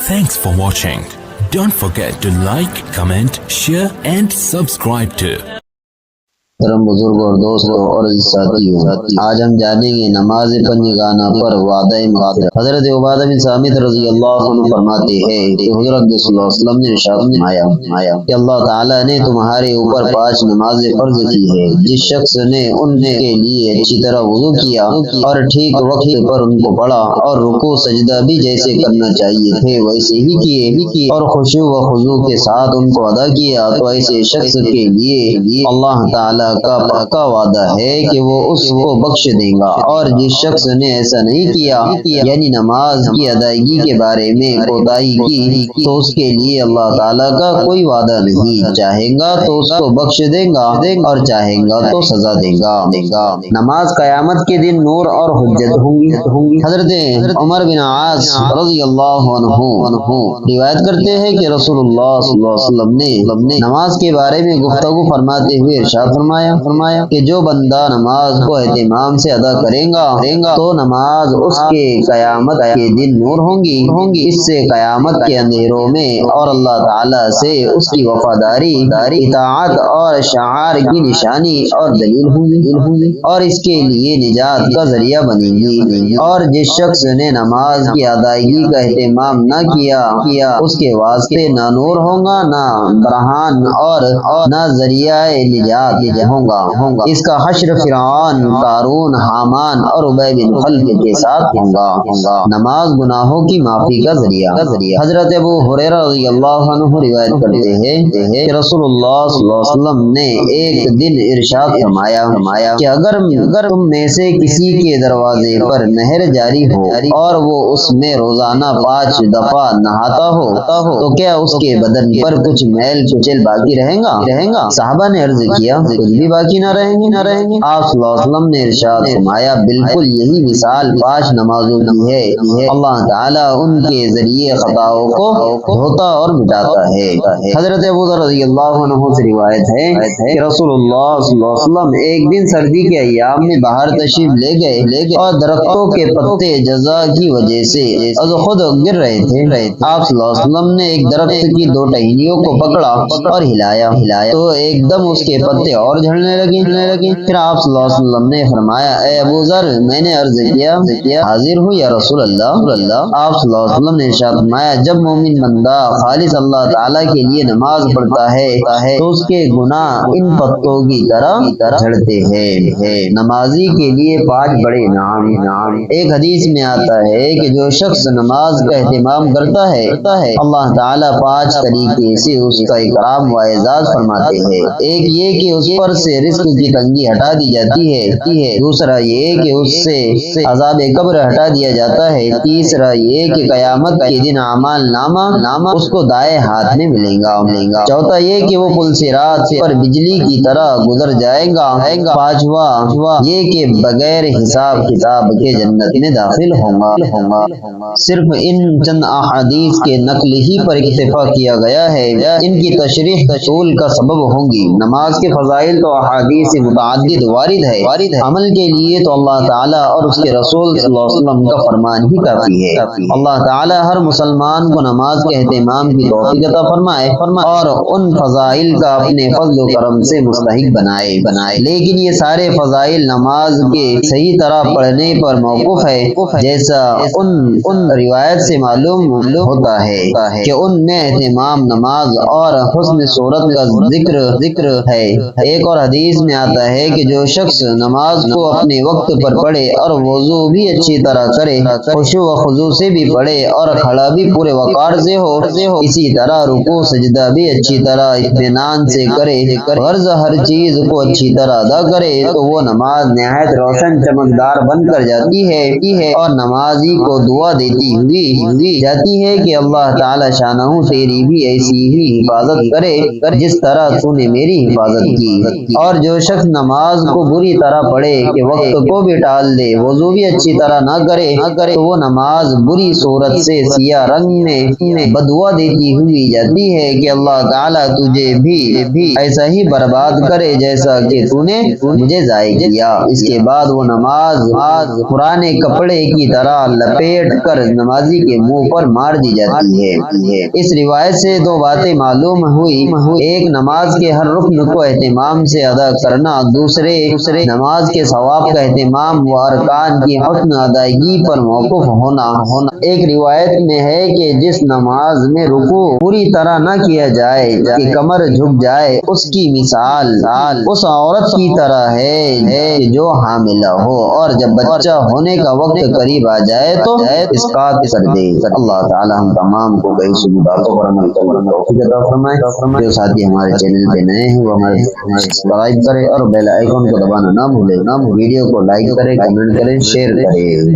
Thanks for watching. Don't forget to like, comment, share and subscribe to محترم بزرگوں اور دوستوں اور ساتھیوں، آج ہم جانیں گے نماز پنجگانہ پر وعدہ مغفرت۔ حضرت عبادہ بن صامت رضی اللہ عنہ فرماتے ہیں کہ حضرت صلی اللہ علیہ وسلم نے ارشاد فرمایا کہ اللہ تعالیٰ نے تمہارے اوپر 5 نمازیں فرض کی ہے، جس شخص نے ان کے لیے اچھی طرح وضو کیا اور ٹھیک وقت پر ان کو پڑھا اور رکوع سجدہ بھی جیسے کرنا چاہیے تھے ویسے ہی کیے اور خشوع و خضوع کے ساتھ ان کو ادا کیا، تو ایسے شخص کے لیے اللہ تعالیٰ کا پکا وعدہ ہے کہ وہ اس کو بخش دیں گا، اور جس شخص نے ایسا نہیں کیا یعنی نماز کی ادائیگی کے بارے میں کوتاہی کی، تو اس کے لیے اللہ تعالیٰ کا کوئی وعدہ نہیں، چاہے گا تو اس کو بخش دے گا اور چاہے گا تو سزا دے گا۔ نماز قیامت کے دن نور اور حجت ہوں گی۔ حضرت عمر بن عاص رضی اللہ عنہ روایت کرتے ہیں کہ رسول اللہ صلی اللہ علیہ وسلم نے نماز کے بارے میں گفتگو فرماتے ہوئے ارشاد فرمایا کہ جو بندہ نماز کو اہتمام سے ادا کرے گا تو نماز اس کے قیامت کے دن نور ہوں گی، اس سے قیامت کے اندھیروں میں اور اللہ تعالیٰ سے اس کی وفاداری، اطاعت اور شعار کی نشانی اور دلیل ہوں گی اور اس کے لیے نجات کا ذریعہ بنے گی۔ اور جس شخص نے نماز کی ادائیگی کا اہتمام نہ کیا اس کے واسطے نہ نور ہوگا، نہ برہان اور نہ ذریعہ نجات ہوگا۔ اس کا حشر فرعون، قارون، حامان اور ابی بن خلف کے ساتھ ہوگا۔ نماز گناہوں کی معافی کا ذریعہ۔ حضرت ابو ہریرہ رضی اللہ عنہ روایت کرتے ہیں کہ رسول اللہ صلی اللہ علیہ وسلم نے ایک دن ارشاد فرمایا کہ اگر تم میں سے کسی کے دروازے پر نہر جاری ہو اور وہ اس میں روزانہ 5 دفعہ نہاتا ہو تو کیا اس کے بدن پر کچھ میل کچل باقی رہے گا؟ صحابہ نے عرض کیا کچھ بھی باقی نہ رہیں گے۔ آپ صلی اللہ علیہ وسلم نے ارشاد فرمایا بالکل یہی مثال 5 نمازوں کی ہے، اللہ تعالیٰ ان کے ذریعے خطاؤں کو دھوتا اور مٹاتا ہے۔ حضرت ابو ذر رضی اللہ عنہ سے روایت ہے کہ رسول اللہ صلی اللہ علیہ وسلم ایک دن سردی کے ایام میں باہر تشریف لے گئے اور درختوں کے پتے جزا کی وجہ سے از خود گر رہے تھے۔ آپ صلی اللہ علیہ وسلم نے ایک درخت کی 2 ٹہنیوں کو پکڑا اور ہلایا تو ایک دم اس کے پتے اور جھڑنے لگے۔ پھر آپ صلی اللہ علیہ وسلم نے فرمایا اے ابو ذر، میں نے عرض کیا حاضر ہوں یا رسول اللہ۔ آپ صلی اللہ علیہ وسلم نے ارشاد فرمایا جب مومن بندہ خالص اللہ تعالیٰ کے لیے نماز پڑھتا ہے تو اس کے گناہ ان پتوں کی طرح جھڑتے ہیں۔ نمازی کے لیے 5 بڑے انعام۔ ایک حدیث میں آتا ہے کہ جو شخص نماز کا اہتمام کرتا ہے اللہ تعالیٰ 5 طریقے سے اس کا اکرام و اعزاز فرماتے ہیں۔ ایک یہ کہ اس پر سے رزق کی تنگی ہٹا دی جاتی ہے، دوسرا یہ کہ اس سے عذاب قبر ہٹا دیا جاتا ہے، تیسرا یہ کہ قیامت کے دن اعمال نامہ اس کو دائیں ہاتھ میں ملے گا، چوتھا یہ کہ وہ پل صراط پر بجلی کی طرح گزر جائے گا، پانچواں یہ کہ بغیر حساب کتاب کے جنت میں داخل ہوگا۔ صرف ان چند احادیث کے نقل ہی پر اکتفا کیا گیا ہے، ان کی تشریح طول کا سبب ہوگی۔ نماز کے فضائل تو احادیث متعدد وارد ہے، عمل کے لیے تو اللہ تعالیٰ اور اس کے رسول صلی اللہ علیہ وسلم کا فرمان ہی کافی ہے۔ اللہ تعالیٰ ہر مسلمان کو نماز کے اہتمام کی توفیق عطا فرمائے اور ان فضائل کا اپنے فضل و کرم سے مستحق بنائے۔ لیکن یہ سارے فضائل نماز کے صحیح طرح پڑھنے پر موقوف ہے، جیسا ان روایت سے معلوم ہوتا ہے کہ ان میں اہتمام نماز اور حسن صورت کا ذکر ہے۔ ایک اور حدیث میں آتا ہے کہ جو شخص نماز کو اپنے وقت پر پڑھے اور وضو بھی اچھی طرح کرے، خشوع و خضوع سے بھی پڑھے اور کھڑا بھی پورے وقار سے ہو، اسی طرح رکوع سجدہ بھی اچھی طرح اطمینان سے کرے، غرض ہر چیز کو اچھی طرح ادا کرے، تو وہ نماز نہایت روشن چمکدار بن کر جاتی ہے اور نمازی کو دعا دیتی ہوئی جاتی ہے کہ اللہ تعالی شانہ تیری بھی ایسی ہی حفاظت کرے جس طرح تو نے میری حفاظت کی۔ اور جو شخص نماز کو بری طرح پڑھے کہ وقت کو بھی ٹال دے، وضو بھی اچھی طرح نہ کرے تو وہ نماز بری صورت سے سیاہ رنگ میں بدوا دیتی ہوئی جاتی ہے کہ اللہ تعالیٰ تجھے بھی ایسا ہی برباد کرے جیسا کہ تو نے مجھے ضائع کیا۔ اس کے بعد وہ نماز پرانے کپڑے کی طرح لپیٹ کر نمازی کے منہ پر مار دی جاتی ہے۔ اس روایت سے دو باتیں معلوم ہوئی، ایک نماز کے ہر رکن کو اہتمام سے ادا کرنا، دوسرے نماز کے ثواب کا اہتمام و ارکان کی حسن ادائیگی پر موقف ہونا۔ ایک روایت میں ہے کہ جس نماز میں رکوع پوری طرح نہ کیا جائے کہ کمر جھک جائے، اس کی مثال اس عورت کی طرح ہے جو حاملہ ہو اور جب بچہ ہونے کا وقت قریب آ جائے تو اسقاط کر دے۔ اللہ تعالی ہم تمام کو کئی سنی باتوں پر عمل کرنے کی توفیق عطا فرمائے۔ جو ساتھی ہمارے چینل پہ نئے ہیں وہ ہمارے سبسکرائب کرے اور بیل آئیکن کو دبانا نہ بھولے۔ ویڈیو کو لائک کرے، کمنٹ کرے، شیئر کرے۔